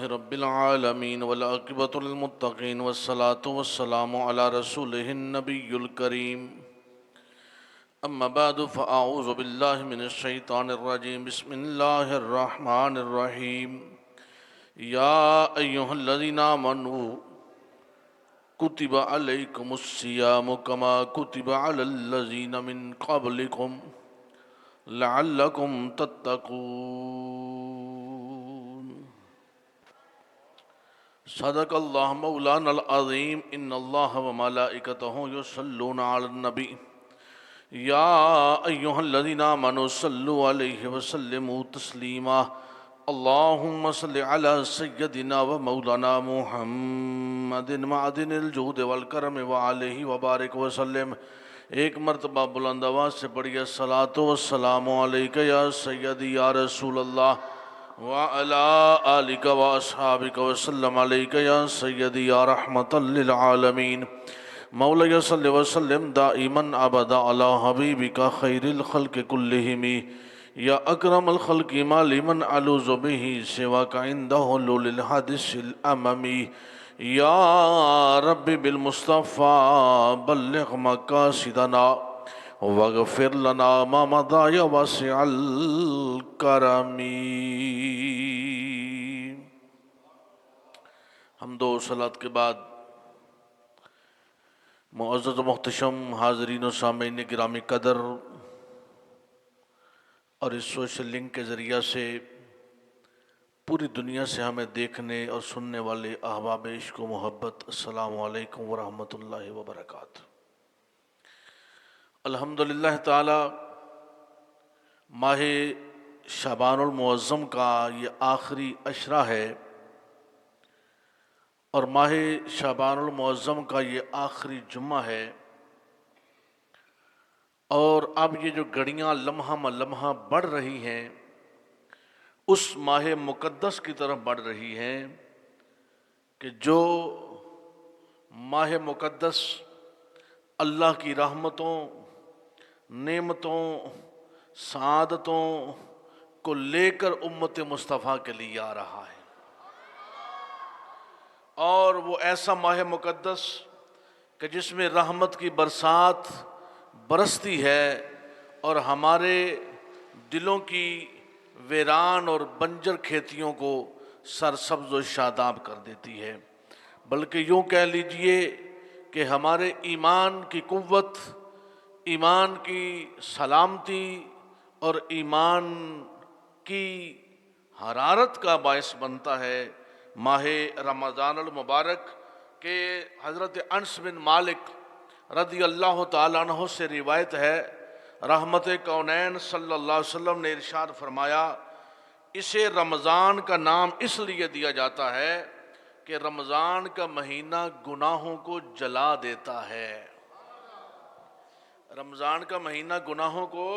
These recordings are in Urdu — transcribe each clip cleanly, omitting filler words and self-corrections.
لله رب العالمين والعاقبة للمتقين والصلاة والسلام على رسوله النبي الكريم أما بعد فأعوذ بالله من الشيطان الرجيم بسم الله الرحمن الرحيم يا أيها الذين آمنوا كتب عليكم الصيام كما كتب على الذين من قبلكم لعلكم تتقون صدق اللہ مولانا العظیم ان اللہ وملائکتہ یصلون علی النبی یا ایہا الذین آمنوا صلوا علیہ وسلموا تسلیما اللہم صل علی سیدنا ومولانا محمد معدن الجود والکرم وعلیہ وبارک وسلم۔ ایک مرتبہ بلند آواز سے پڑھیے الصلاۃ والسلام علیک یا سیدی یا رسول اللہ وعلی آلک واصحابک وسلم علیک یا سیدی یا رحمت للعالمین۔ مولا صلی وسلم دائما ابدا علی حبیبک خیر الخلق کلہم یا اکرم الخلق ما لمن علوذ بہ سواک عند حلول الحادث الاممی یا رب بالمصطفیٰ بلغ مقاصدنا واغفر لنا ما مضى یا واسع الکرم۔ حمد و صلاۃ کے بعد معزز و محتشم حاضرین و سامعین گرامی قدر اور اس سوشل لنک کے ذریعہ سے پوری دنیا سے ہمیں دیکھنے اور سننے والے احباب عشق و محبت، السلام علیکم ورحمۃ اللہ وبرکاتہ۔ الحمدللہ تعالی ماہ شعبان المعظم کا یہ آخری عشرہ ہے اور ماہ شعبان المعظم کا یہ آخری جمعہ ہے، اور اب یہ جو گھڑیاں لمحہ لمحہ بڑھ رہی ہیں اس ماہ مقدس کی طرف بڑھ رہی ہیں کہ جو ماہ مقدس اللہ کی رحمتوں، نعمتوں، سعادتوں کو لے کر امت مصطفیٰ کے لیے آ رہا ہے، اور وہ ایسا ماہ مقدس کہ جس میں رحمت کی برسات برستی ہے اور ہمارے دلوں کی ویران اور بنجر کھیتیوں کو سرسبز و شاداب کر دیتی ہے، بلکہ یوں کہہ لیجئے کہ ہمارے ایمان کی قوت، ایمان کی سلامتی اور ایمان کی حرارت کا باعث بنتا ہے ماہ رمضان المبارک کہ حضرت انس بن مالک رضی اللہ تعالیٰ عنہ سے روایت ہے، رحمت کونین صلی اللہ علیہ وسلم نے ارشاد فرمایا اسے رمضان کا نام اس لیے دیا جاتا ہے کہ رمضان کا مہینہ گناہوں کو جلا دیتا ہے۔ رمضان کا مہینہ گناہوں کو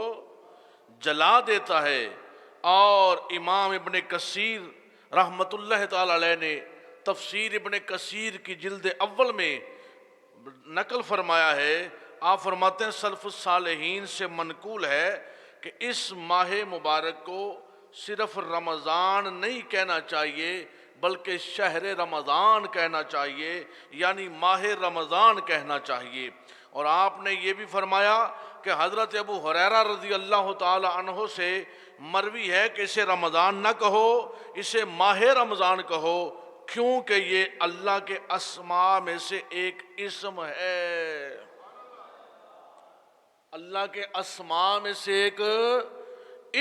جلا دیتا ہے، اور امام ابن کثیر رحمت اللہ تعالیٰ علیہ نے تفسیر ابن کثیر کی جلد اول میں نقل فرمایا ہے، آپ فرماتے ہیں سلف الصالحین سے منقول ہے کہ اس ماہ مبارک کو صرف رمضان نہیں کہنا چاہیے بلکہ شہر رمضان کہنا چاہیے، یعنی ماہ رمضان کہنا چاہیے۔ اور آپ نے یہ بھی فرمایا کہ حضرت ابو ہریرہ رضی اللہ تعالی عنہ سے مروی ہے کہ اسے رمضان نہ کہو، اسے ماہ رمضان کہو، کیونکہ یہ اللہ کے اسماء میں سے ایک اسم ہے، اللہ کے اسماء میں سے ایک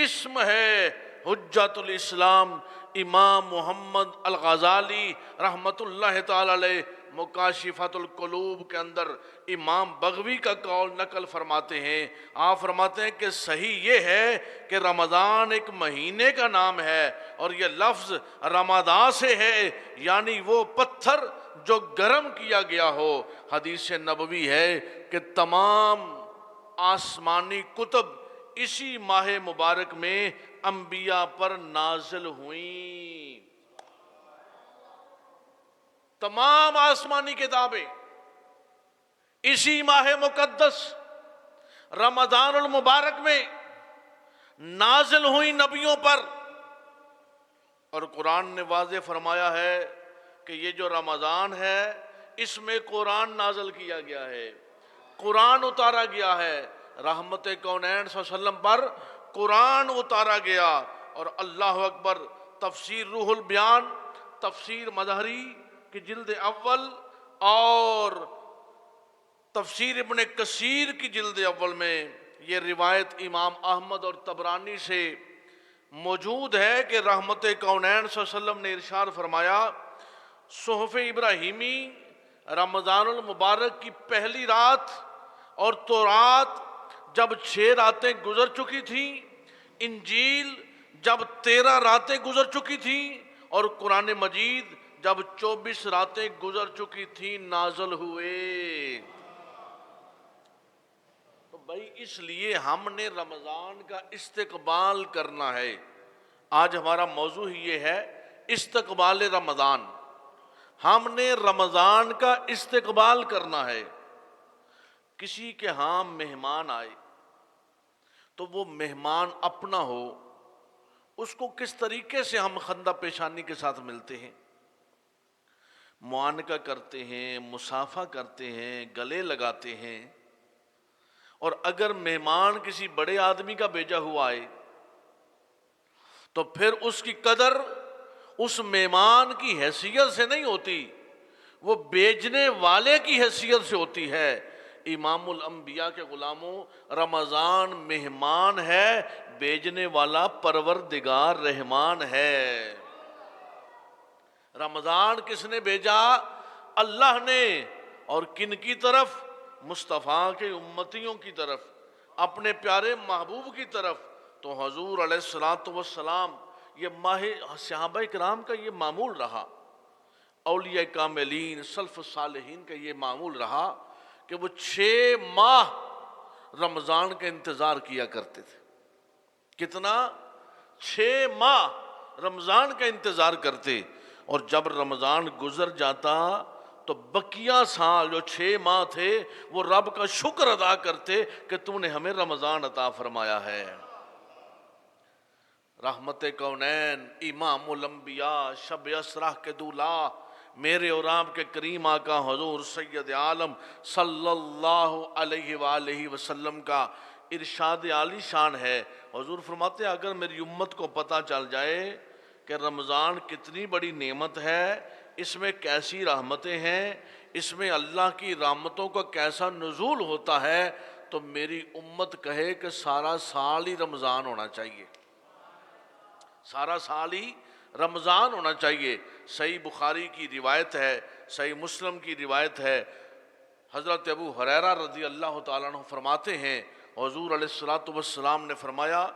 اسم ہے۔ حجت الاسلام امام محمد الغزالی رحمت اللہ تعالی علیہ مکاشفۃ القلوب کے اندر امام بغوی کا قول نقل فرماتے ہیں، آپ فرماتے ہیں کہ صحیح یہ ہے کہ رمضان ایک مہینے کا نام ہے، اور یہ لفظ رمضان سے ہے، یعنی وہ پتھر جو گرم کیا گیا ہو۔ حدیث نبوی ہے کہ تمام آسمانی کتب اسی ماہ مبارک میں انبیاء پر نازل ہوئیں، تمام آسمانی کتابیں اسی ماہ مقدس رمضان المبارک میں نازل ہوئی نبیوں پر، اور قرآن نے واضح فرمایا ہے کہ یہ جو رمضان ہے اس میں قرآن نازل کیا گیا ہے، قرآن اتارا گیا ہے، رحمت کونین صلی اللہ علیہ وسلم پر قرآن اتارا گیا۔ اور اللہ اکبر، تفسیر روح البیان، تفسیر مظہری کی جلد اول اور تفسیر ابن کثیر کی جلد اول میں یہ روایت امام احمد اور طبرانی سے موجود ہے کہ رحمت کونین صلی اللہ علیہ وسلم نے ارشاد فرمایا، صحف ابراہیمی رمضان المبارک کی پہلی رات اور تورات جب 6 راتیں گزر چکی تھیں، انجیل جب 13 راتیں گزر چکی تھیں، اور قرآن مجید جب 24 راتیں گزر چکی تھیں نازل ہوئے۔ تو بھائی اس لیے ہم نے رمضان کا استقبال کرنا ہے۔ آج ہمارا موضوع ہی یہ ہے، استقبال رمضان۔ ہم نے رمضان کا استقبال کرنا ہے۔ کسی کے ہاں مہمان آئے تو وہ مہمان اپنا ہو، اس کو کس طریقے سے ہم خندہ پیشانی کے ساتھ ملتے ہیں، معانقہ کرتے ہیں، مصافحہ کرتے ہیں، گلے لگاتے ہیں۔ اور اگر مہمان کسی بڑے آدمی کا بھیجا ہوا آئے تو پھر اس کی قدر اس مہمان کی حیثیت سے نہیں ہوتی، وہ بیچنے والے کی حیثیت سے ہوتی ہے۔ امام الانبیاء کے غلاموں، رمضان مہمان ہے، بیچنے والا پروردگار رحمان ہے۔ رمضان کس نے بھیجا؟ اللہ نے۔ اور کن کی طرف؟ مصطفیٰ کے امتیوں کی طرف، اپنے پیارے محبوب کی طرف۔ تو حضور علیہ الصلوۃ والسلام، یہ ماہ صحابہ کرام کا یہ معمول رہا، اولیاء کاملین سلف صالحین کا یہ معمول رہا کہ وہ 6 ماہ رمضان کا انتظار کیا کرتے تھے۔ کتنا؟ 6 ماہ رمضان کا انتظار کرتے، اور جب رمضان گزر جاتا تو بقیہ سال جو 6 ماہ تھے وہ رب کا شکر ادا کرتے کہ تو نے ہمیں رمضان عطا فرمایا ہے۔ رحمت کونین، امام الانبیاء، شب اسرا کے دولہ، میرے اور آپ کے کریم آقا حضور سید عالم صلی اللہ علیہ وآلہ وسلم کا ارشاد عالی شان ہے۔ حضور فرماتے ہیں اگر میری امت کو پتہ چل جائے کہ رمضان کتنی بڑی نعمت ہے، اس میں کیسی رحمتیں ہیں، اس میں اللہ کی رحمتوں کا کیسا نزول ہوتا ہے، تو میری امت کہے کہ سارا سال ہی رمضان ہونا چاہیے، سارا سال ہی رمضان ہونا چاہیے۔ صحیح بخاری کی روایت ہے، صحیح مسلم کی روایت ہے، حضرت ابو ہریرہ رضی اللہ تعالیٰ عنہ فرماتے ہیں حضور علیہ الصلوۃ والسلام نے فرمایا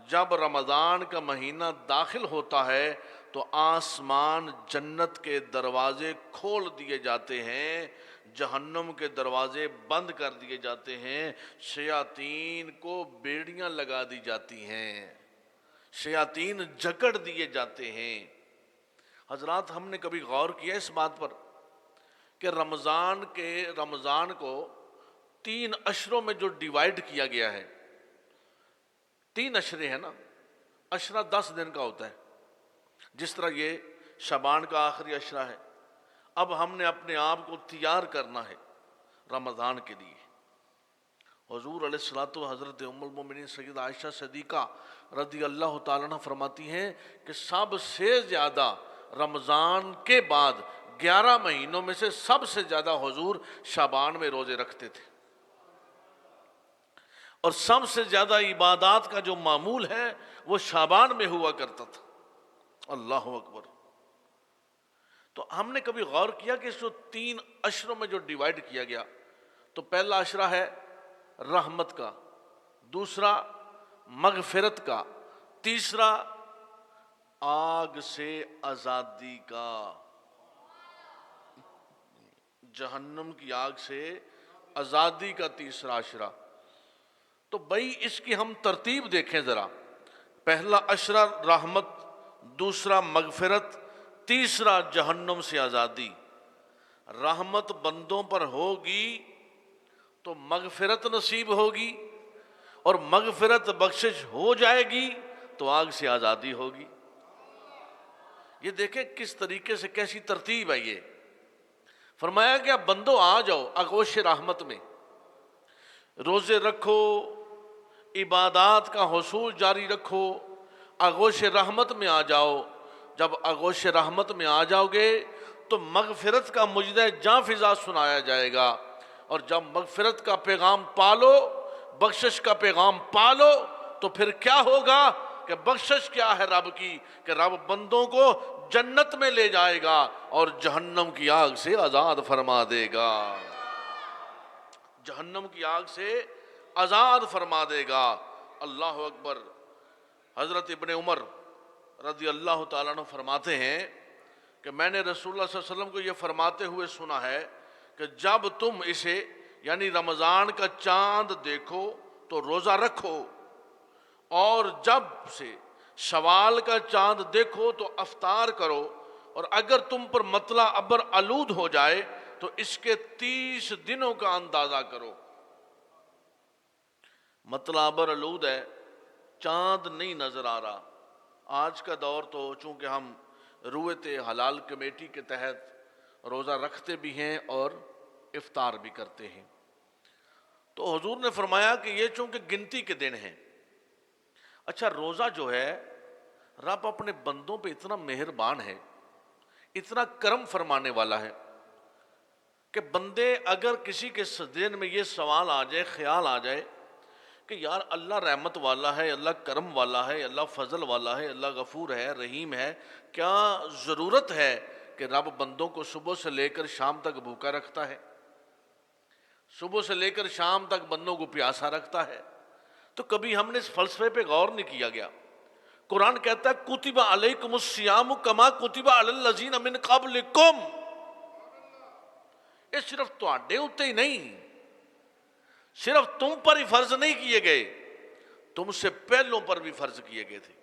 جب رمضان کا مہینہ داخل ہوتا ہے تو آسمان جنت کے دروازے کھول دیے جاتے ہیں، جہنم کے دروازے بند کر دیے جاتے ہیں، شیاطین کو بیڑیاں لگا دی جاتی ہیں، شیاطین جکڑ دیے جاتے ہیں۔ حضرات ہم نے کبھی غور کیا اس بات پر کہ رمضان کو 3 عشروں میں جو ڈیوائیڈ کیا گیا ہے، 3 عشرے ہیں نا، عشرہ 10 دن کا ہوتا ہے، جس طرح یہ شعبان کا آخری عشرہ ہے۔ اب ہم نے اپنے آپ کو تیار کرنا ہے رمضان کے لیے۔ حضور علیہ الصلوۃ حضرت ام المومنین سیدہ عائشہ صدیقہ رضی اللہ تعالیٰ عنہ فرماتی ہیں کہ سب سے زیادہ رمضان کے بعد 11 مہینوں میں سے سب سے زیادہ حضور شعبان میں روزے رکھتے تھے، اور سب سے زیادہ عبادات کا جو معمول ہے وہ شعبان میں ہوا کرتا تھا۔ اللہ اکبر۔ تو ہم نے کبھی غور کیا کہ اس جو 3 عشروں میں جو ڈیوائیڈ کیا گیا، تو پہلا عشرہ ہے رحمت کا، دوسرا مغفرت کا، تیسرا آگ سے آزادی کا، جہنم کی آگ سے آزادی کا تیسرا عشرہ۔ تو بھائی اس کی ہم ترتیب دیکھیں ذرا، پہلا عشرہ رحمت، دوسرا مغفرت، تیسرا جہنم سے آزادی۔ رحمت بندوں پر ہوگی تو مغفرت نصیب ہوگی، اور مغفرت بخشش ہو جائے گی تو آگ سے آزادی ہوگی۔ یہ دیکھیں کس طریقے سے کیسی ترتیب ہے یہ. فرمایا کہ اب بندو آ جاؤ آغوش رحمت میں، روزے رکھو، عبادات کا حصول جاری رکھو، آغوش رحمت میں آ جاؤ. جب آغوش رحمت میں آ جاؤ گے تو مغفرت کا مجدہ جاں فضا سنایا جائے گا، اور جب مغفرت کا پیغام پالو، بخشش کا پیغام پالو، تو پھر کیا ہوگا کہ بخشش کیا ہے رب کی، کہ رب بندوں کو جنت میں لے جائے گا اور جہنم کی آگ سے آزاد فرما دے گا. جہنم کی آگ سے آزاد فرما دے گا. اللہ اکبر. حضرت ابن عمر رضی اللہ تعالیٰ عنہ فرماتے ہیں کہ میں نے رسول اللہ صلی اللہ علیہ وسلم کو یہ فرماتے ہوئے سنا ہے کہ جب تم اسے یعنی رمضان کا چاند دیکھو تو روزہ رکھو، اور جب سے شوال کا چاند دیکھو تو افطار کرو، اور اگر تم پر مطلع ابر آلود ہو جائے تو اس کے 30 دنوں کا اندازہ کرو. مطلع ابر آلود ہے، چاند نہیں نظر آ رہا. آج کا دور تو چونکہ ہم رویت حلال کمیٹی کے تحت روزہ رکھتے بھی ہیں اور افطار بھی کرتے ہیں، تو حضور نے فرمایا کہ یہ چونکہ گنتی کے دن ہیں. اچھا، روزہ جو ہے رب اپنے بندوں پہ اتنا مہربان ہے، اتنا کرم فرمانے والا ہے کہ بندے اگر کسی کے دل میں یہ سوال آ جائے، خیال آ جائے کہ یار اللہ رحمت والا ہے، اللہ کرم والا ہے، اللہ فضل والا ہے، اللہ غفور ہے، رحیم ہے، کیا ضرورت ہے کہ رب بندوں کو صبح سے لے کر شام تک بھوکا رکھتا ہے، صبح سے لے کر شام تک بندوں کو پیاسا رکھتا ہے؟ تو کبھی ہم نے اس فلسفے پہ غور نہیں کیا گیا. قرآن کہتا ہے کتب علیکم الصیام کما کتب علی الذین من قبلکم. یہ صرف تواڈے اوتے ہی نہیں، صرف تم پر ہی فرض نہیں کیے گئے، تم سے پہلوں پر بھی فرض کیے گئے تھے.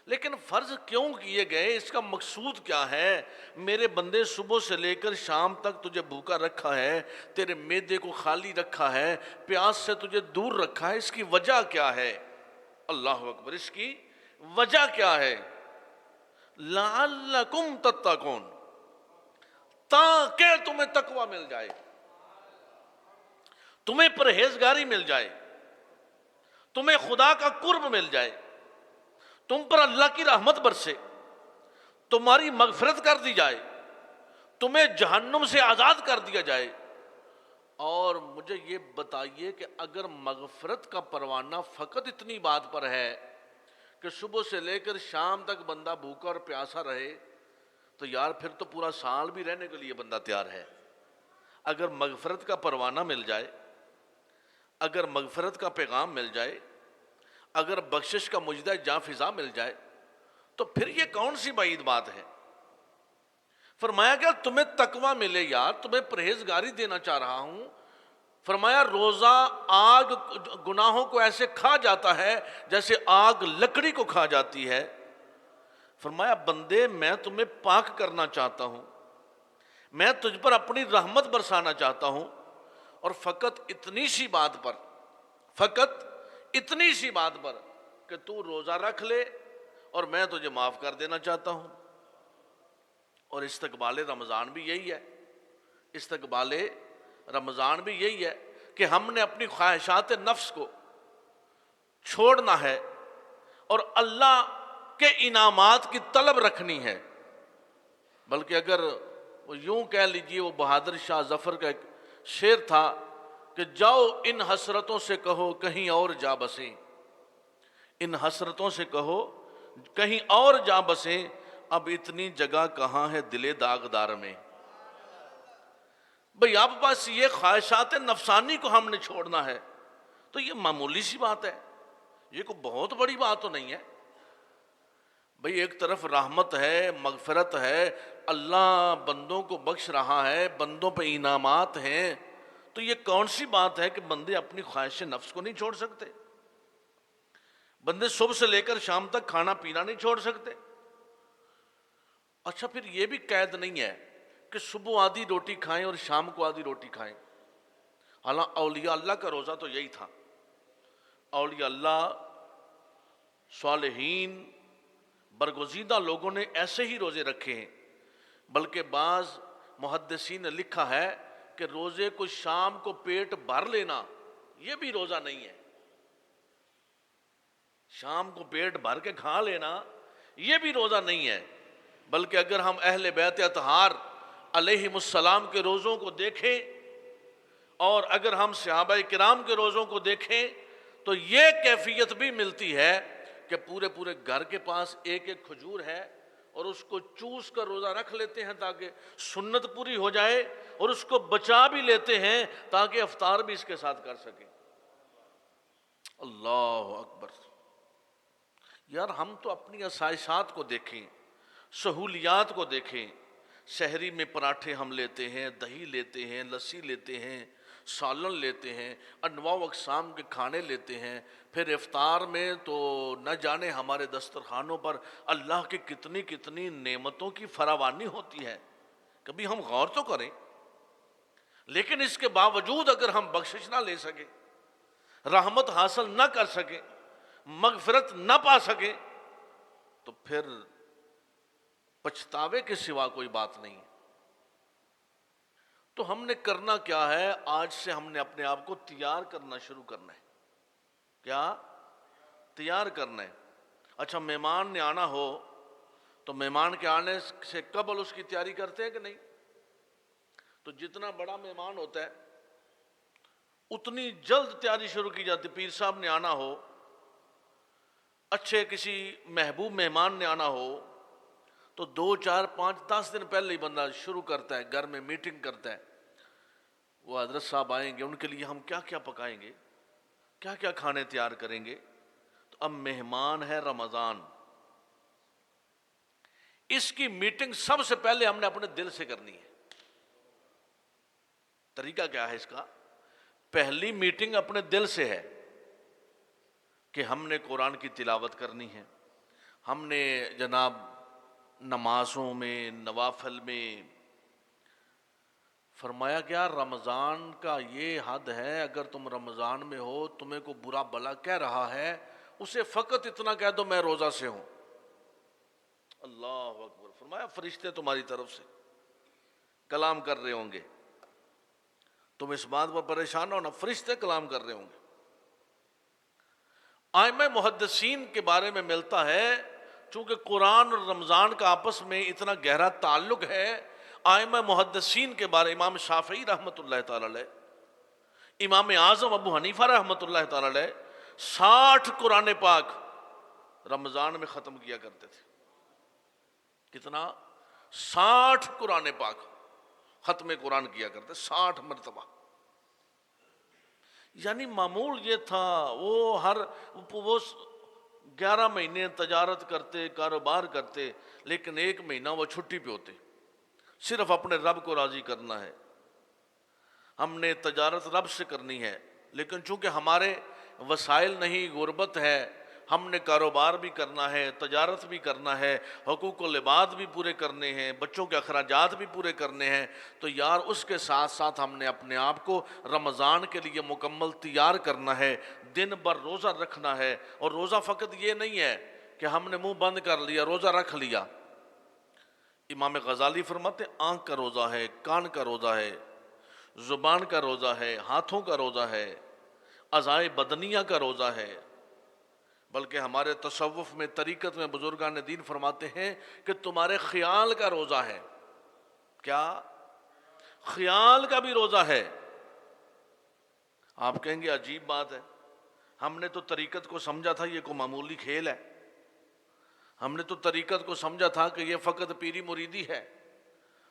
لیکن فرض کیوں کیے گئے، اس کا مقصود کیا ہے؟ میرے بندے صبح سے لے کر شام تک تجھے بھوکا رکھا ہے، تیرے معدے کو خالی رکھا ہے، پیاس سے تجھے دور رکھا ہے، اس کی وجہ کیا ہے؟ اللہ اکبر. اس کی وجہ کیا ہے؟ لعلکم تتقون، تاکہ تمہیں تقوی مل جائے، تمہیں پرہیزگاری مل جائے، تمہیں خدا کا قرب مل جائے، تم پر اللہ کی رحمت برسے، تمہاری مغفرت کر دی جائے، تمہیں جہنم سے آزاد کر دیا جائے. اور مجھے یہ بتائیے کہ اگر مغفرت کا پروانہ فقط اتنی بات پر ہے کہ صبح سے لے کر شام تک بندہ بھوکا اور پیاسا رہے، تو یار پھر تو پورا سال بھی رہنے کے لیے بندہ تیار ہے. اگر مغفرت کا پروانہ مل جائے، اگر مغفرت کا پیغام مل جائے، اگر بخشش کا مجدہ جاں فضا مل جائے، تو پھر یہ کون سی بعید بات ہے؟ فرمایا کہ تمہیں تقوی ملے یار، تمہیں پرہیزگاری دینا چاہ رہا ہوں. فرمایا روزہ آگ گناہوں کو ایسے کھا جاتا ہے جیسے آگ لکڑی کو کھا جاتی ہے. فرمایا بندے میں تمہیں پاک کرنا چاہتا ہوں، میں تجھ پر اپنی رحمت برسانا چاہتا ہوں، اور فقط اتنی سی بات پر، فقط اتنی سی بات پر کہ تو روزہ رکھ لے اور میں تجھے معاف کر دینا چاہتا ہوں. اور استقبال رمضان بھی یہی ہے، استقبال رمضان بھی یہی ہے کہ ہم نے اپنی خواہشات نفس کو چھوڑنا ہے اور اللہ کے انعامات کی طلب رکھنی ہے. بلکہ اگر وہ یوں کہہ لیجئے، وہ بہادر شاہ ظفر کا ایک شعر تھا کہ جاؤ ان حسرتوں سے کہو کہیں اور جا بسیں، ان حسرتوں سے کہو کہیں اور جا بسیں، اب اتنی جگہ کہاں ہے دل داغدار میں. بھئی آپ پاس یہ خواہشات نفسانی کو ہم نے چھوڑنا ہے تو یہ معمولی سی بات ہے، یہ کوئی بہت بڑی بات تو نہیں ہے. بھئی ایک طرف رحمت ہے، مغفرت ہے، اللہ بندوں کو بخش رہا ہے، بندوں پہ انعامات ہیں، تو یہ کون سی بات ہے کہ بندے اپنی خواہش نفس کو نہیں چھوڑ سکتے؟ بندے صبح سے لے کر شام تک کھانا پینا نہیں چھوڑ سکتے؟ اچھا پھر یہ بھی قید نہیں ہے کہ صبح آدھی روٹی کھائیں اور شام کو آدھی روٹی کھائیں. حالانکہ اولیاء اللہ کا روزہ تو یہی تھا. اولیاء اللہ، صالحین، برگزیدہ لوگوں نے ایسے ہی روزے رکھے ہیں، بلکہ بعض محدثین نے لکھا ہے کہ روزے کو شام کو پیٹ بھر لینا یہ بھی روزہ نہیں ہے، شام کو پیٹ بھر کے کھا لینا یہ بھی روزہ نہیں ہے، بلکہ اگر ہم اہل بیت اطہار علیہم السلام کے روزوں کو دیکھیں اور اگر ہم صحابہ کرام کے روزوں کو دیکھیں تو یہ کیفیت بھی ملتی ہے کہ پورے پورے گھر کے پاس ایک ایک کھجور ہے اور اس کو چوس کر روزہ رکھ لیتے ہیں تاکہ سنت پوری ہو جائے، اور اس کو بچا بھی لیتے ہیں تاکہ افطار بھی اس کے ساتھ کر سکیں۔ اللہ اکبر! یار ہم تو اپنی آسائشات کو دیکھیں، سہولیات کو دیکھیں، شہری میں پراٹھے ہم لیتے ہیں، دہی لیتے ہیں، لسی لیتے ہیں، سالن لیتے ہیں، انواع و اقسام کے کھانے لیتے ہیں، پھر افطار میں تو نہ جانے ہمارے دسترخوانوں پر اللہ کی کتنی کتنی نعمتوں کی فراوانی ہوتی ہے، کبھی ہم غور تو کریں۔ لیکن اس کے باوجود اگر ہم بخشش نہ لے سکیں، رحمت حاصل نہ کر سکیں، مغفرت نہ پا سکیں، تو پھر پچھتاوے کے سوا کوئی بات نہیں ہے۔ تو ہم نے کرنا کیا ہے؟ آج سے ہم نے اپنے آپ کو تیار کرنا شروع کرنا ہے۔ کیا تیار کرنا ہے؟ اچھا، مہمان نے آنا ہو تو مہمان کے آنے سے قبل اس کی تیاری کرتے ہیں کہ نہیں؟ تو جتنا بڑا مہمان ہوتا ہے اتنی جلد تیاری شروع کی جاتی۔ پیر صاحب نے آنا ہو، اچھے کسی محبوب مہمان نے آنا ہو تو 2 4 5 10 دن پہلے ہی بندہ شروع کرتا ہے، گھر میں میٹنگ کرتا ہے، وہ حضرت صاحب آئیں گے، ان کے لیے ہم کیا کیا پکائیں گے، کیا کیا کھانے تیار کریں گے۔ تو اب مہمان ہے رمضان، اس کی میٹنگ سب سے پہلے ہم نے اپنے دل سے کرنی ہے۔ طریقہ کیا ہے اس کا؟ پہلی میٹنگ اپنے دل سے ہے کہ ہم نے قرآن کی تلاوت کرنی ہے، ہم نے جناب نمازوں میں، نوافل میں، فرمایا گیا رمضان کا یہ حد ہے، اگر تم رمضان میں ہو تمہیں کو برا بلا کہہ رہا ہے، اسے فقط اتنا کہہ دو میں روزہ سے ہوں۔ اللہ اکبر! فرمایا فرشتے تمہاری طرف سے کلام کر رہے ہوں گے، تم اس بات پر پریشان ہو نا، فرشتے کلام کر رہے ہوں گے۔ ائمہ محدثین کے بارے میں ملتا ہے چونکہ قرآن اور رمضان کا آپس میں اتنا گہرا تعلق ہے، ائمہ محدثین کے بارے، امام شافعی رحمۃ اللہ تعالی علیہ، امام اعظم ابو حنیفہ رحمۃ اللہ تعالی علیہ 60 قرآن پاک رمضان میں ختم کیا کرتے تھے۔ کتنا؟ 60 قرآن پاک ختم قرآن کیا کرتے، 60 مرتبہ۔ یعنی معمول یہ تھا، وہ 11 مہینے تجارت کرتے، کاروبار کرتے، لیکن 1 مہینہ وہ چھٹی پہ ہوتے، صرف اپنے رب کو راضی کرنا ہے۔ ہم نے تجارت رب سے کرنی ہے، لیکن چونکہ ہمارے وسائل نہیں، غربت ہے، ہم نے کاروبار بھی کرنا ہے، تجارت بھی کرنا ہے، حقوق و لباد بھی پورے کرنے ہیں، بچوں کے اخراجات بھی پورے کرنے ہیں، تو یار اس کے ساتھ ساتھ ہم نے اپنے آپ کو رمضان کے لیے مکمل تیار کرنا ہے، دن بھر روزہ رکھنا ہے۔ اور روزہ فقط یہ نہیں ہے کہ ہم نے منہ بند کر لیا، روزہ رکھ لیا۔ امام غزالی فرماتے ہیں آنکھ کا روزہ ہے، کان کا روزہ ہے، زبان کا روزہ ہے، ہاتھوں کا روزہ ہے، اعضائے بدنیہ کا روزہ ہے۔ بلکہ ہمارے تصوف میں، طریقت میں بزرگان دین فرماتے ہیں کہ تمہارے خیال کا روزہ ہے۔ کیا؟ خیال کا بھی روزہ ہے۔ آپ کہیں گے عجیب بات ہے، ہم نے تو طریقت کو سمجھا تھا یہ کوئی معمولی کھیل ہے، ہم نے تو طریقت کو سمجھا تھا کہ یہ فقط پیری مریدی ہے،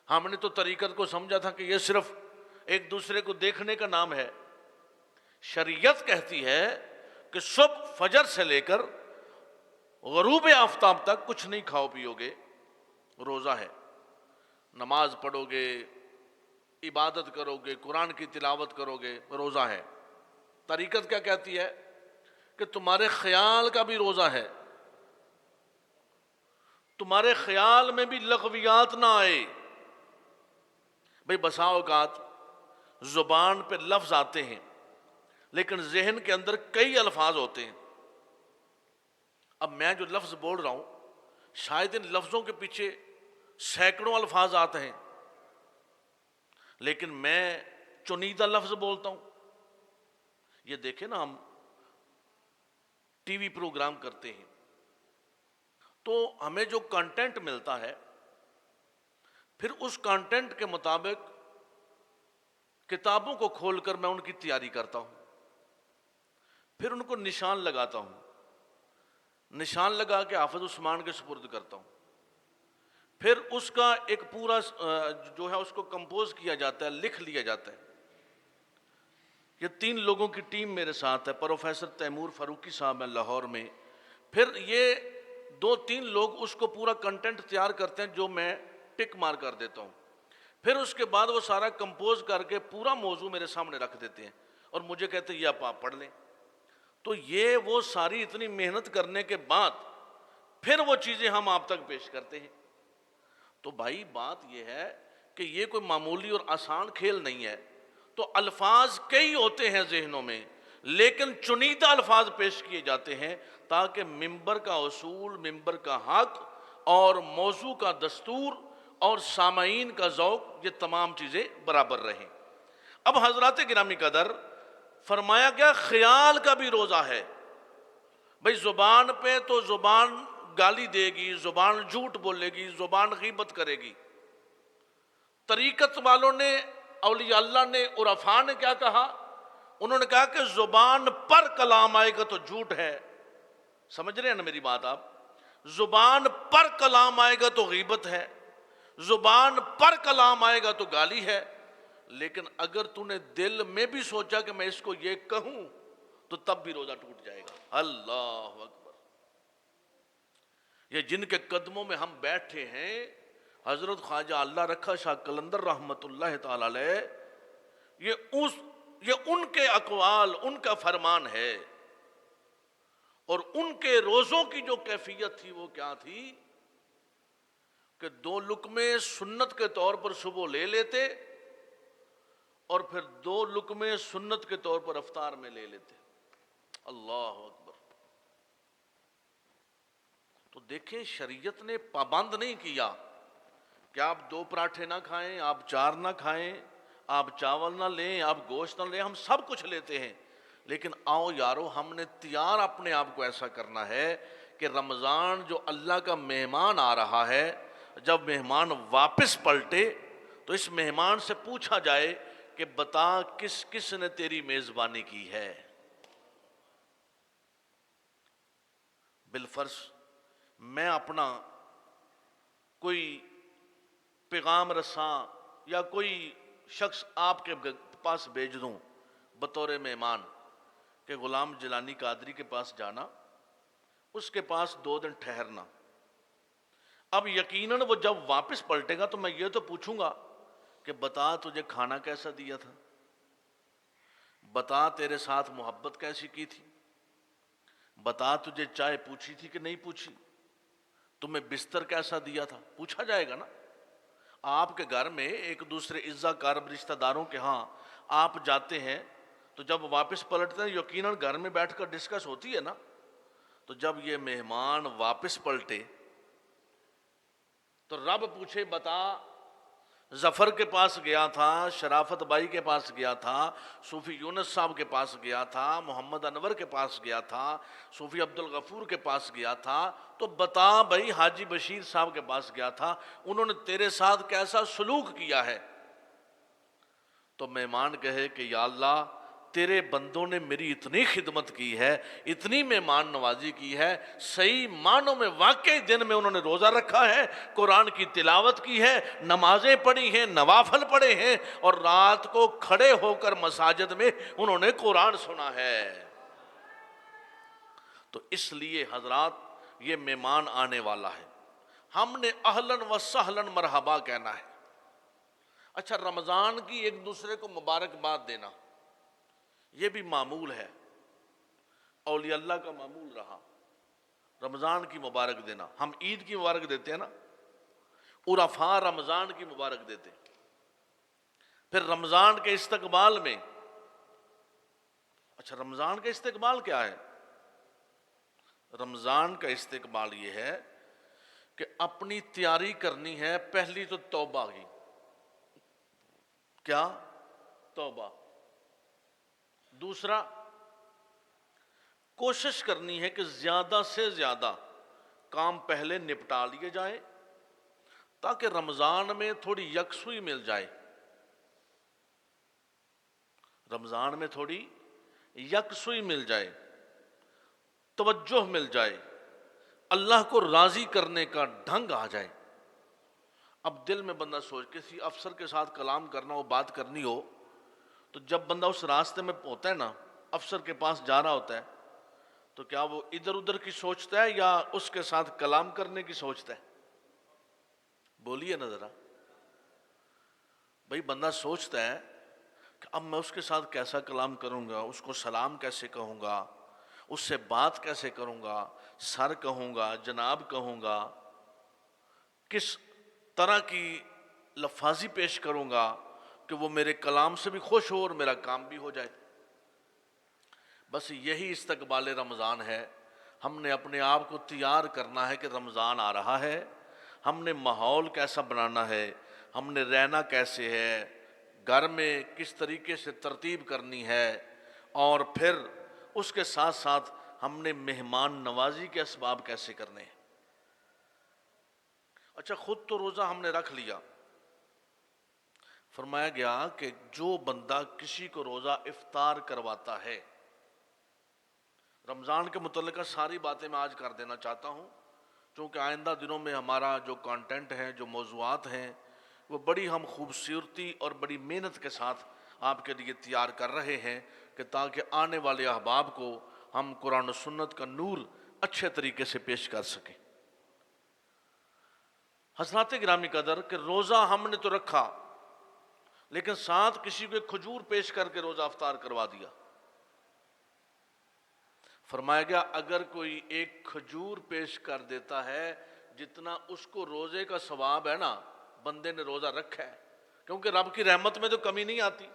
ہم نے تو طریقت کو سمجھا تھا کہ یہ صرف ایک دوسرے کو دیکھنے کا نام ہے۔ شریعت کہتی ہے کہ صبح فجر سے لے کر غروب آفتاب تک کچھ نہیں کھاؤ پیو گے، روزہ ہے۔ نماز پڑھو گے، عبادت کرو گے، قرآن کی تلاوت کرو گے، روزہ ہے۔ طریقت کیا کہتی ہے کہ تمہارے خیال کا بھی روزہ ہے، تمہارے خیال میں بھی لغویات نہ آئے۔ بھئی بسا اوقات زبان پہ لفظ آتے ہیں لیکن ذہن کے اندر کئی الفاظ ہوتے ہیں۔ اب میں جو لفظ بول رہا ہوں شاید ان لفظوں کے پیچھے سینکڑوں الفاظ آتے ہیں، لیکن میں چنیدہ لفظ بولتا ہوں۔ یہ دیکھیں نا، ہم ٹی وی پروگرام کرتے ہیں تو ہمیں جو کنٹینٹ ملتا ہے، پھر اس کنٹینٹ کے مطابق کتابوں کو کھول کر میں ان کی تیاری کرتا ہوں، پھر ان کو نشان لگاتا ہوں، نشان لگا کے حافظ عثمان کے سپرد کرتا ہوں، پھر اس کا ایک پورا جو ہے اس کو کمپوز کیا جاتا ہے، لکھ لیا جاتا ہے۔ یہ 3 لوگوں کی ٹیم میرے ساتھ ہے، پروفیسر تیمور فاروقی صاحب ہیں لاہور میں، پھر یہ 2-3 لوگ اس کو پورا کنٹینٹ تیار کرتے ہیں جو میں ٹک مار کر دیتا ہوں، پھر اس کے بعد وہ سارا کمپوز کر کے پورا موضوع میرے سامنے رکھ دیتے ہیں اور مجھے کہتے ہیں یہ آپ پڑھ لیں۔ تو یہ وہ ساری اتنی محنت کرنے کے بعد پھر وہ چیزیں ہم آپ تک پیش کرتے ہیں۔ تو بھائی بات یہ ہے کہ یہ کوئی معمولی اور آسان کھیل نہیں ہے۔ تو الفاظ کئی ہوتے ہیں ذہنوں میں، لیکن چنیدہ الفاظ پیش کیے جاتے ہیں تاکہ ممبر کا اصول، ممبر کا حق اور موضوع کا دستور اور سامعین کا ذوق، یہ تمام چیزیں برابر رہیں۔ اب حضرات گرامی قدر، فرمایا گیا خیال کا بھی روزہ ہے۔ بھئی زبان پہ تو زبان گالی دے گی، زبان جھوٹ بولے گی، زبان غیبت کرے گی۔ طریقت والوں نے، اولیاء اللہ نے، عرفاء نے کیا کہا؟ انہوں نے کہا کہ زبان پر کلام آئے گا تو جھوٹ ہے۔ سمجھ رہے ہیں نا میری بات آپ؟ زبان پر کلام آئے گا تو غیبت ہے، زبان پر کلام آئے گا تو گالی ہے، لیکن اگر تو نے دل میں بھی سوچا کہ میں اس کو یہ کہوں تو تب بھی روزہ ٹوٹ جائے گا۔ اللہ اکبر۔ یہ جن کے قدموں میں ہم بیٹھے ہیں، حضرت خواجہ اللہ رکھا شاہ قلندر رحمت اللہ تعالی علیہ، یہ ان کے اقوال، ان کا فرمان ہے، اور ان کے روزوں کی جو کیفیت تھی وہ کیا تھی کہ 2 لقمے سنت کے طور پر صبح لے لیتے اور پھر 2 لقمے سنت کے طور پر افطار میں لے لیتے۔ اللہ اکبر۔ تو دیکھیں شریعت نے پابند نہیں کیا کہ آپ 2 پراٹھے نہ کھائیں، آپ 4 نہ کھائیں، آپ چاول نہ لیں، آپ گوشت نہ لیں، ہم سب کچھ لیتے ہیں، لیکن آؤ یارو ہم نے تیار اپنے آپ کو ایسا کرنا ہے کہ رمضان جو اللہ کا مہمان آ رہا ہے، جب مہمان واپس پلٹے تو اس مہمان سے پوچھا جائے کہ بتا کس کس نے تیری میزبانی کی ہے۔ بالفرض میں اپنا کوئی پیغام رساں یا کوئی شخص آپ کے پاس بھیج دوں بطور مہمان کہ غلام جیلانی قادری کے پاس جانا، اس کے پاس 2 دن ٹھہرنا۔ اب یقیناً وہ جب واپس پلٹے گا تو میں یہ تو پوچھوں گا کہ بتا تجھے کھانا کیسا دیا تھا، بتا تیرے ساتھ محبت کیسی کی تھی، بتا تجھے چائے پوچھی تھی کہ نہیں پوچھی، تمہیں بستر کیسا دیا تھا، پوچھا جائے گا نا۔ آپ کے گھر میں ایک دوسرے عزا کارب رشتہ داروں کے ہاں آپ جاتے ہیں تو جب واپس پلٹتے ہیں یقیناً گھر میں بیٹھ کر ڈسکس ہوتی ہے نا۔ تو جب یہ مہمان واپس پلٹے تو رب پوچھے بتا ظفر کے پاس گیا تھا، شرافت بائی کے پاس گیا تھا، صوفی یونس صاحب کے پاس گیا تھا، محمد انور کے پاس گیا تھا، صوفی عبدالغفور کے پاس گیا تھا، تو بتا بھائی حاجی بشیر صاحب کے پاس گیا تھا، انہوں نے تیرے ساتھ کیسا سلوک کیا ہے؟ تو مہمان کہے کہ یا اللہ تیرے بندوں نے میری اتنی خدمت کی ہے، اتنی مہمان نوازی کی ہے، صحیح معنوں میں واقعی دن میں انہوں نے روزہ رکھا ہے، قرآن کی تلاوت کی ہے، نمازیں پڑھی ہیں، نوافل پڑھے ہیں، اور رات کو کھڑے ہو کر مساجد میں انہوں نے قرآن سنا ہے۔ تو اس لیے حضرات یہ مہمان آنے والا ہے، ہم نے اہلاً و سہلاً مرحبا کہنا ہے۔ اچھا، رمضان کی ایک دوسرے کو مبارکباد دینا یہ بھی معمول ہے، اولیاء اللہ کا معمول رہا، رمضان کی مبارک دینا۔ ہم عید کی مبارک دیتے ہیں نا، عرفاء رمضان کی مبارک دیتے ہیں۔ پھر رمضان کے استقبال میں، اچھا رمضان کا استقبال کیا ہے؟ رمضان کا استقبال یہ ہے کہ اپنی تیاری کرنی ہے. پہلی تو توبہ کی. کیا؟ توبہ. دوسرا کوشش کرنی ہے کہ زیادہ سے زیادہ کام پہلے نپٹا لیے جائیں تاکہ رمضان میں تھوڑی یکسوئی مل جائے. رمضان میں تھوڑی یکسوئی مل جائے، توجہ مل جائے، اللہ کو راضی کرنے کا ڈھنگ آ جائے. اب دل میں بندہ سوچ کسی افسر کے ساتھ کلام کرنا ہو، بات کرنی ہو، تو جب بندہ اس راستے میں ہوتا ہے نا، افسر کے پاس جا رہا ہوتا ہے، تو کیا وہ ادھر ادھر کی سوچتا ہے یا اس کے ساتھ کلام کرنے کی سوچتا ہے؟ بولیے نا ذرا بھائی. بندہ سوچتا ہے کہ اب میں اس کے ساتھ کیسا کلام کروں گا، اس کو سلام کیسے کہوں گا، اس سے بات کیسے کروں گا، سر کہوں گا، جناب کہوں گا، کس طرح کی لفاظی پیش کروں گا کہ وہ میرے کلام سے بھی خوش ہو اور میرا کام بھی ہو جائے. بس یہی استقبال رمضان ہے. ہم نے اپنے آپ کو تیار کرنا ہے کہ رمضان آ رہا ہے. ہم نے ماحول کیسا بنانا ہے، ہم نے رہنا کیسے ہے، گھر میں کس طریقے سے ترتیب کرنی ہے، اور پھر اس کے ساتھ ساتھ ہم نے مہمان نوازی کے اسباب کیسے کرنے ہیں. اچھا، خود تو روزہ ہم نے رکھ لیا. فرمایا گیا کہ جو بندہ کسی کو روزہ افطار کرواتا ہے، رمضان کے متعلقہ ساری باتیں میں آج کر دینا چاہتا ہوں چونکہ آئندہ دنوں میں ہمارا جو کانٹینٹ ہے، جو موضوعات ہیں، وہ بڑی ہم خوبصورتی اور بڑی محنت کے ساتھ آپ کے لیے تیار کر رہے ہیں کہ تاکہ آنے والے احباب کو ہم قرآن و سنت کا نور اچھے طریقے سے پیش کر سکیں. حضرات گرامی قدر کہ روزہ ہم نے تو رکھا، لیکن ساتھ کسی کو ایک کھجور پیش کر کے روزہ افطار کروا دیا. فرمایا گیا اگر کوئی ایک کھجور پیش کر دیتا ہے، جتنا اس کو روزے کا ثواب ہے نا، بندے نے روزہ رکھا ہے. کیونکہ رب کی رحمت میں تو کمی نہیں آتی،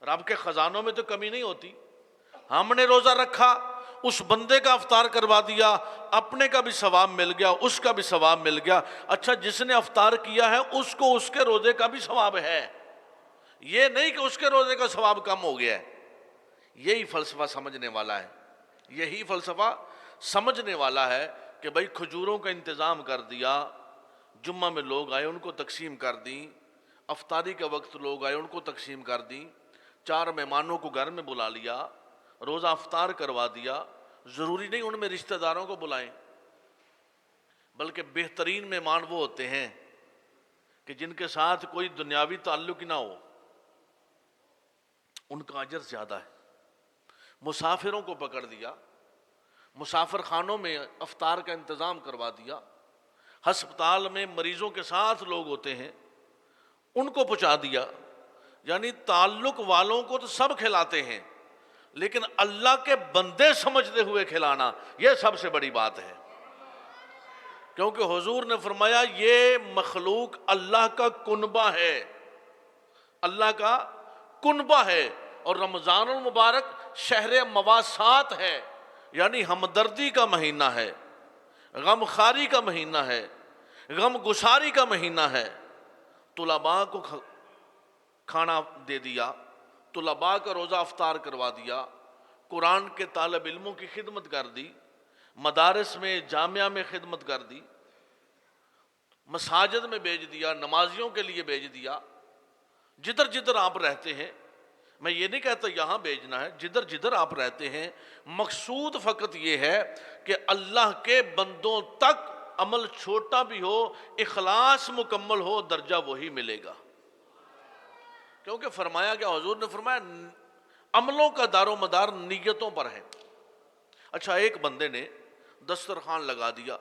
رب کے خزانوں میں تو کمی نہیں ہوتی. ہم نے روزہ رکھا، اس بندے کا افطار کروا دیا، اپنے کا بھی ثواب مل گیا، اس کا بھی ثواب مل گیا. اچھا، جس نے افطار کیا ہے اس کو اس کے روزے کا بھی ثواب ہے، یہ نہیں کہ اس کے روزے کا ثواب کم ہو گیا ہے. یہی فلسفہ سمجھنے والا ہے، یہی فلسفہ سمجھنے والا ہے کہ بھائی کھجوروں کا انتظام کر دیا، جمعہ میں لوگ آئے ان کو تقسیم کر دیں، افطاری کا وقت لوگ آئے ان کو تقسیم کر دیں، 4 مہمانوں کو گھر میں بلا لیا، روزہ افطار کروا دیا. ضروری نہیں ان میں رشتہ داروں کو بلائیں، بلکہ بہترین مہمان وہ ہوتے ہیں کہ جن کے ساتھ کوئی دنیاوی تعلق ہی نہ ہو، ان کا اجر زیادہ ہے. مسافروں کو پکڑ دیا، مسافر خانوں میں افطار کا انتظام کروا دیا، ہسپتال میں مریضوں کے ساتھ لوگ ہوتے ہیں ان کو پہنچا دیا. یعنی تعلق والوں کو تو سب کھلاتے ہیں، لیکن اللہ کے بندے سمجھتے ہوئے کھلانا یہ سب سے بڑی بات ہے. کیونکہ حضور نے فرمایا یہ مخلوق اللہ کا کنبہ ہے، اللہ کا کنبہ ہے، اور رمضان المبارک شہر مواسات ہے، یعنی ہمدردی کا مہینہ ہے، غم خواری کا مہینہ ہے، غم گساری کا مہینہ ہے. طلباء کو کھانا دے دیا، طلباء کا روزہ افطار کروا دیا، قرآن کے طالب علموں کی خدمت کر دی، مدارس میں جامعہ میں خدمت کر دی، مساجد میں بھیج دیا، نمازیوں کے لیے بھیج دیا. جدھر جدھر آپ رہتے ہیں، میں یہ نہیں کہتا یہاں بھیجنا ہے، جدھر جدھر آپ رہتے ہیں، مقصود فقط یہ ہے کہ اللہ کے بندوں تک عمل چھوٹا بھی ہو، اخلاص مکمل ہو، درجہ وہی ملے گا. کیونکہ فرمایا گیا، حضور نے فرمایا عملوں کا دار و مدار نیتوں پر ہے. اچھا، ایک بندے نے دسترخوان لگا دیا،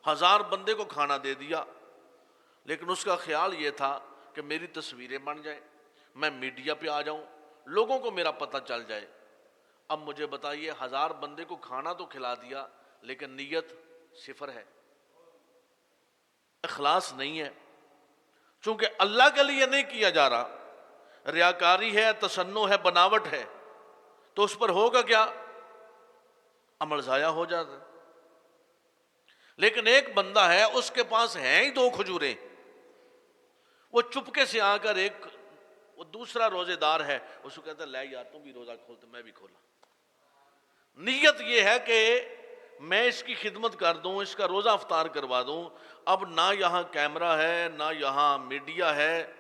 1000 بندے کو کھانا دے دیا، لیکن اس کا خیال یہ تھا کہ میری تصویریں بن جائیں، میں میڈیا پہ آ جاؤں، لوگوں کو میرا پتہ چل جائے. اب مجھے بتائیے 1000 بندے کو کھانا تو کھلا دیا، لیکن نیت صفر ہے، اخلاص نہیں ہے. چونکہ اللہ کے لیے نہیں کیا جا رہا، ریاکاری ہے، تصنع ہے، بناوٹ ہے، تو اس پر ہوگا کیا؟ عمل ضائع ہو جاتا ہے. لیکن ایک بندہ ہے اس کے پاس ہیں ہی 2 کھجوریں، وہ چپکے سے آ کر وہ دوسرا روزے دار ہے، اس کو کہتا ہے لے یار تم بھی روزہ کھولتے، میں بھی کھولا۔ نیت یہ ہے کہ میں اس کی خدمت کر دوں، اس کا روزہ افطار کروا دوں۔ اب نہ یہاں کیمرہ ہے نہ یہاں میڈیا ہے،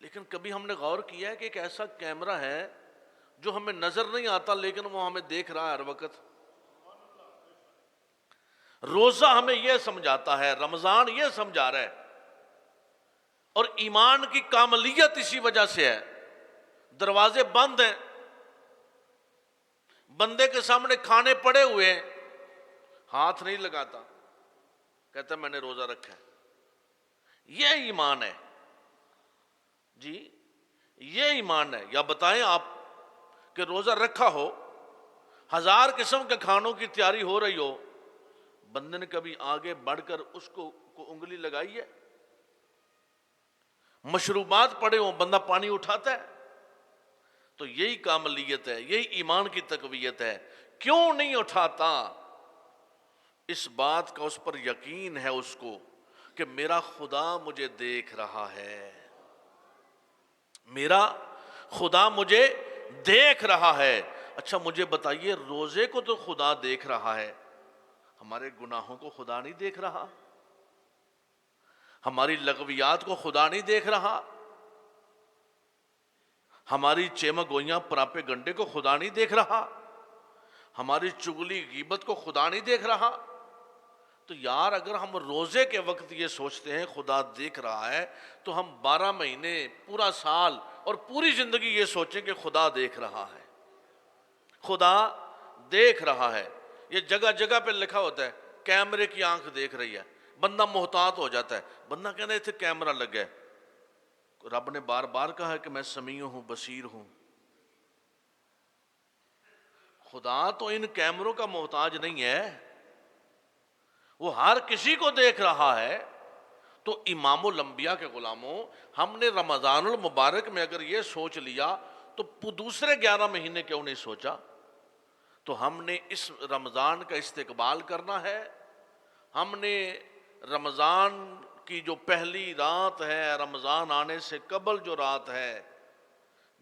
لیکن کبھی ہم نے غور کیا ہے کہ ایک ایسا کیمرہ ہے جو ہمیں نظر نہیں آتا لیکن وہ ہمیں دیکھ رہا ہے ہر وقت۔ روزہ ہمیں یہ سمجھاتا ہے، رمضان یہ سمجھا رہا ہے، اور ایمان کی کاملیت اسی وجہ سے ہے۔ دروازے بند ہیں، بندے کے سامنے کھانے پڑے ہوئے ہیں، ہاتھ نہیں لگاتا، کہتا ہے میں نے روزہ رکھا ہے۔ یہ ایمان ہے جی، یہ ایمان ہے۔ یا بتائیں آپ کہ روزہ رکھا ہو، 1000 قسم کے کھانوں کی تیاری ہو رہی ہو، بندے نے کبھی آگے بڑھ کر اس کو انگلی لگائی ہے؟ مشروبات پڑے ہوں، بندہ پانی اٹھاتا ہے؟ تو یہی کاملیت ہے، یہی ایمان کی تقویت ہے۔ کیوں نہیں اٹھاتا؟ اس بات کا اس پر یقین ہے اس کو کہ میرا خدا مجھے دیکھ رہا ہے، میرا خدا مجھے دیکھ رہا ہے۔ اچھا مجھے بتائیے، روزے کو تو خدا دیکھ رہا ہے، ہمارے گناہوں کو خدا نہیں دیکھ رہا؟ ہماری لغویات کو خدا نہیں دیکھ رہا؟ ہماری چیمہ گوئیاں پراپے گنڈے کو خدا نہیں دیکھ رہا؟ ہماری چگلی غیبت کو خدا نہیں دیکھ رہا؟ تو یار اگر ہم روزے کے وقت یہ سوچتے ہیں خدا دیکھ رہا ہے، تو ہم 12 مہینے، پورا سال اور پوری زندگی یہ سوچیں کہ خدا دیکھ رہا ہے، خدا دیکھ رہا ہے۔ یہ جگہ جگہ پہ لکھا ہوتا ہے کیمرے کی آنکھ دیکھ رہی ہے، بندہ محتاط ہو جاتا ہے، بندہ کہنا اتنے کیمرہ لگ گیا۔ رب نے بار بار کہا ہے کہ میں سمیع ہوں، بصیر ہوں۔ خدا تو ان کیمروں کا محتاج نہیں ہے، وہ ہر کسی کو دیکھ رہا ہے۔ تو امام الانبیاء کے غلاموں، ہم نے رمضان المبارک میں اگر یہ سوچ لیا تو دوسرے 11 مہینے کیوں نہیں سوچا؟ تو ہم نے اس رمضان کا استقبال کرنا ہے، ہم نے رمضان کی جو پہلی رات ہے، رمضان آنے سے قبل جو رات ہے،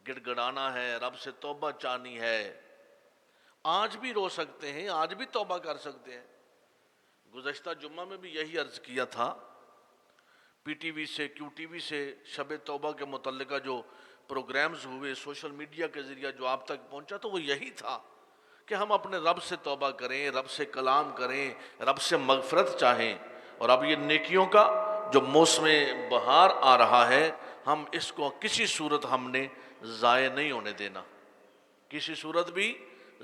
گڑ گڑانا ہے، رب سے توبہ چاہنی ہے۔ آج بھی رو سکتے ہیں، آج بھی توبہ کر سکتے ہیں۔ گزشتہ جمعہ میں بھی یہی عرض کیا تھا، پی ٹی وی سے، کیو ٹی وی سے شب توبہ کے متعلقہ جو پروگرامز ہوئے، سوشل میڈیا کے ذریعہ جو آپ تک پہنچا، تو وہ یہی تھا کہ ہم اپنے رب سے توبہ کریں، رب سے کلام کریں، رب سے مغفرت چاہیں۔ اور اب یہ نیکیوں کا جو موسم بہار آ رہا ہے، ہم اس کو کسی صورت ہم نے ضائع نہیں ہونے دینا، کسی صورت بھی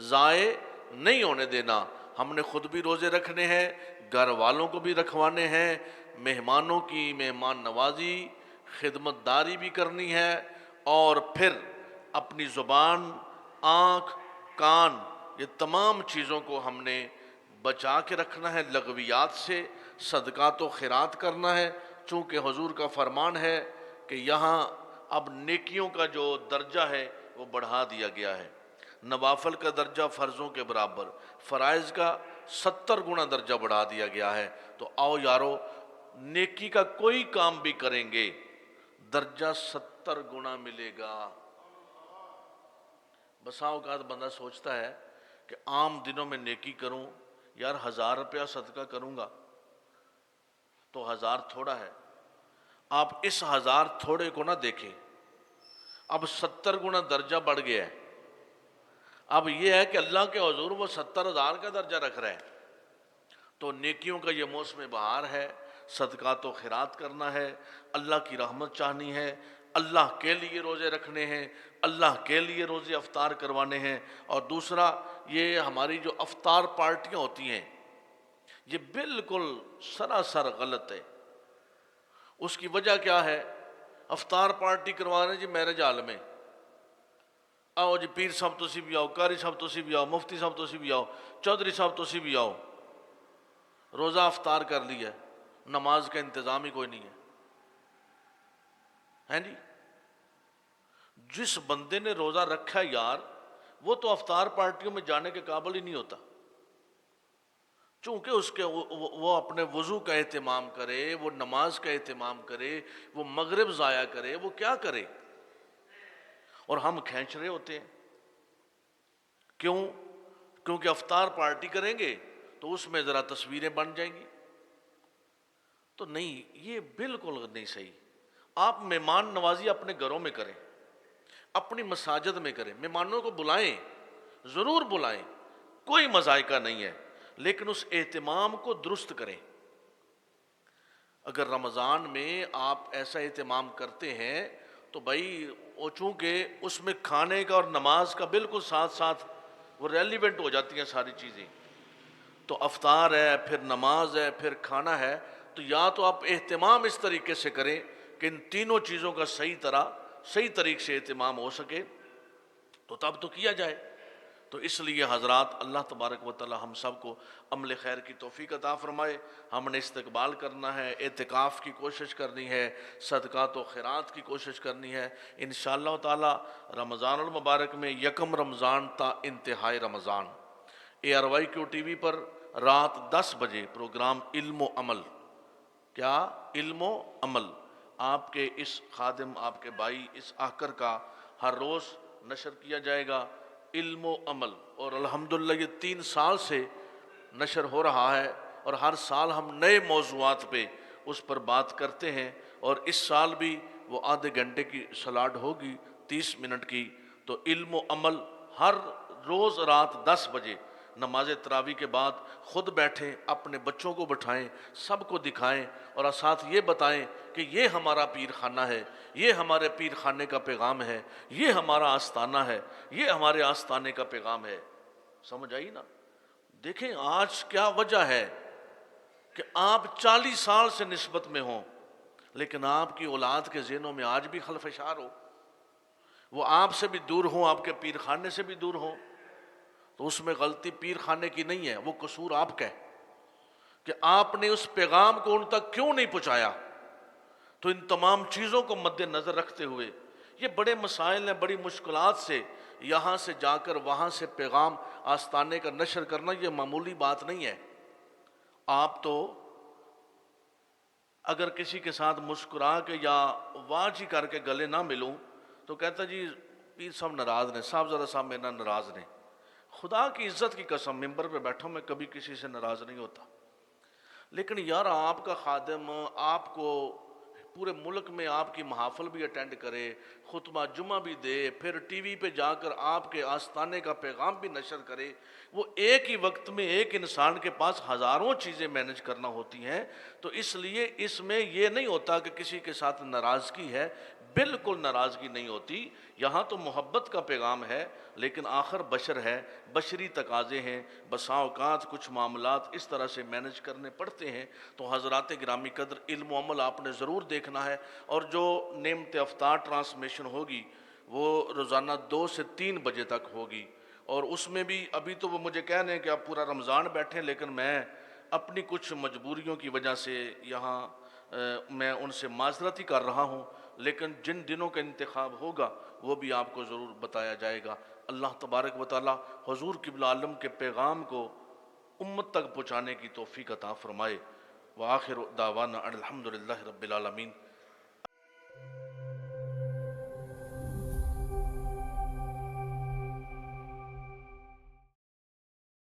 ضائع نہیں ہونے دینا۔ ہم نے خود بھی روزے رکھنے ہیں، گھر والوں کو بھی رکھوانے ہیں، مہمانوں کی مہمان نوازی، خدمت داری بھی کرنی ہے، اور پھر اپنی زبان، آنکھ، کان، یہ تمام چیزوں کو ہم نے بچا کے رکھنا ہے لغویات سے، صدقات و خیرات کرنا ہے، چونکہ حضور کا فرمان ہے کہ یہاں اب نیکیوں کا جو درجہ ہے وہ بڑھا دیا گیا ہے، نوافل کا درجہ فرضوں کے برابر، فرائض کا 70 گنا درجہ بڑھا دیا گیا ہے۔ تو آؤ یارو، نیکی کا کوئی کام بھی کریں گے درجہ 70 گنا ملے گا۔ بسا اوقات بندہ سوچتا ہے کہ عام دنوں میں نیکی کروں، یار 1000 روپیہ صدقہ کروں گا تو 1000 تھوڑا ہے۔ آپ اس 1000 تھوڑے کو نہ دیکھیں، اب 70 گنا درجہ بڑھ گیا ہے۔ اب یہ ہے کہ اللہ کے حضور وہ 70,000 کا درجہ رکھ رہے ہیں۔ تو نیکیوں کا یہ موسم بہار ہے، صدقات و خیرات کرنا ہے، اللہ کی رحمت چاہنی ہے، اللہ کے لیے روزے رکھنے ہیں، اللہ کے لیے روزے افطار کروانے ہیں۔ اور دوسرا، یہ ہماری جو افطار پارٹیاں ہوتی ہیں، یہ بالکل سراسر غلط ہے۔ اس کی وجہ کیا ہے؟ افطار پارٹی کروا رہے ہیں جی میرج ہال میں، آؤ جی پیر صاحب تسی بھی آؤ، قاری صاحب تسی بھی آؤ، مفتی صاحب تسی بھی آؤ، چودھری صاحب تسی بھی آؤ، روزہ افطار کر لیا، نماز کا انتظام ہی کوئی نہیں ہے۔ ہیں جی، جس بندے نے روزہ رکھا یار، وہ تو افطار پارٹیوں میں جانے کے قابل ہی نہیں ہوتا۔ چونکہ اس کے وہ اپنے وضو کا اہتمام کرے، وہ نماز کا اہتمام کرے، وہ مغرب ضائع کرے، وہ کیا کرے، اور ہم کھینچ رہے ہوتے ہیں۔ کیوں؟ کیونکہ افطار پارٹی کریں گے تو اس میں ذرا تصویریں بن جائیں گی، تو نہیں، یہ بالکل نہیں صحیح۔ آپ مہمان نوازی اپنے گھروں میں کریں، اپنی مساجد میں کریں، مہمانوں کو بلائیں، ضرور بلائیں، کوئی مذائقہ نہیں ہے، لیکن اس اہتمام کو درست کریں۔ اگر رمضان میں آپ ایسا اہتمام کرتے ہیں تو بھائی وہ چونکہ اس میں کھانے کا اور نماز کا بالکل ساتھ ساتھ وہ ریلیونٹ ہو جاتی ہیں ساری چیزیں، تو افطار ہے، پھر نماز ہے، پھر کھانا ہے، تو یا تو آپ اہتمام اس طریقے سے کریں کہ ان تینوں چیزوں کا صحیح طریقے سے اہتمام ہو سکے، تو تب تو کیا جائے۔ تو اس لیے حضرات، اللہ تبارک و تعالی ہم سب کو عمل خیر کی توفیق عطا فرمائے۔ ہم نے استقبال کرنا ہے، اعتکاف کی کوشش کرنی ہے، صدقات و خیرات کی کوشش کرنی ہے، انشاءاللہ تعالی رمضان المبارک میں یکم رمضان تا انتہائی رمضان ARYQ ٹی وی پر رات 10 بجے پروگرام علم و عمل، کیا علم و عمل، آپ کے اس خادم، آپ کے بھائی اس آکر کا ہر روز نشر کیا جائے گا، علم و عمل، اور الحمدللہ یہ 3 سال سے نشر ہو رہا ہے، اور ہر سال ہم نئے موضوعات پہ اس پر بات کرتے ہیں، اور اس سال بھی وہ آدھے گھنٹے کی سلاٹ ہوگی 30 منٹ کی۔ تو علم و عمل ہر روز رات 10 بجے نماز تراویح کے بعد خود بیٹھیں، اپنے بچوں کو بٹھائیں، سب کو دکھائیں، اور ساتھ یہ بتائیں کہ یہ ہمارا پیر خانہ ہے، یہ ہمارے پیر خانے کا پیغام ہے، یہ ہمارا آستانہ ہے، یہ ہمارے آستانے کا پیغام ہے۔ سمجھ آئی نا؟ دیکھیں آج کیا وجہ ہے کہ آپ 40 سال سے نسبت میں ہوں، لیکن آپ کی اولاد کے ذہنوں میں آج بھی خلفشار ہو، وہ آپ سے بھی دور ہوں، آپ کے پیر خانے سے بھی دور ہوں، تو اس میں غلطی پیر خانے کی نہیں ہے، وہ قصور آپ کا ہے کہ آپ نے اس پیغام کو ان تک کیوں نہیں پہنچایا۔ تو ان تمام چیزوں کو مد نظر رکھتے ہوئے، یہ بڑے مسائل ہیں، بڑی مشکلات سے یہاں سے جا کر وہاں سے پیغام آستانے کا نشر کرنا یہ معمولی بات نہیں ہے۔ آپ تو اگر کسی کے ساتھ مسکرا کے یا واچ ہی کر کے گلے نہ ملوں تو کہتا جی پیر صاحب ناراض نے، صاحب ذرا صاحب میرے ناراض نے۔ خدا کی عزت کی قسم، ممبر پہ بیٹھوں میں کبھی کسی سے ناراض نہیں ہوتا، لیکن یار آپ کا خادم آپ کو پورے ملک میں آپ کی محافل بھی اٹینڈ کرے، خطبہ جمعہ بھی دے، پھر ٹی وی پہ جا کر آپ کے آستانے کا پیغام بھی نشر کرے، وہ ایک ہی وقت میں ایک انسان کے پاس ہزاروں چیزیں مینج کرنا ہوتی ہیں، تو اس لیے اس میں یہ نہیں ہوتا کہ کسی کے ساتھ ناراضگی ہے، بالکل ناراضگی نہیں ہوتی، یہاں تو محبت کا پیغام ہے، لیکن آخر بشر ہے، بشری تقاضے ہیں، بسا اوقات کچھ معاملات اس طرح سے مینج کرنے پڑتے ہیں۔ تو حضرات گرامی قدر، علم و عمل آپ نے ضرور دیکھنا ہے، اور جو نعمت افطار ٹرانسمیشن ہوگی وہ روزانہ 2 سے 3 بجے تک ہوگی، اور اس میں بھی ابھی تو وہ مجھے کہہ رہے ہیں کہ آپ پورا رمضان بیٹھیں، لیکن میں اپنی کچھ مجبوریوں کی وجہ سے یہاں میں ان سے معذرت ہی کر رہا ہوں، لیکن جن دنوں کا انتخاب ہوگا وہ بھی آپ کو ضرور بتایا جائے گا۔ اللہ تبارک و تعالی حضور قبلہ عالم کے پیغام کو امت تک پہنچانے کی توفیق عطا فرمائے۔ وآخر دعوانا ان الحمدللہ رب العالمین۔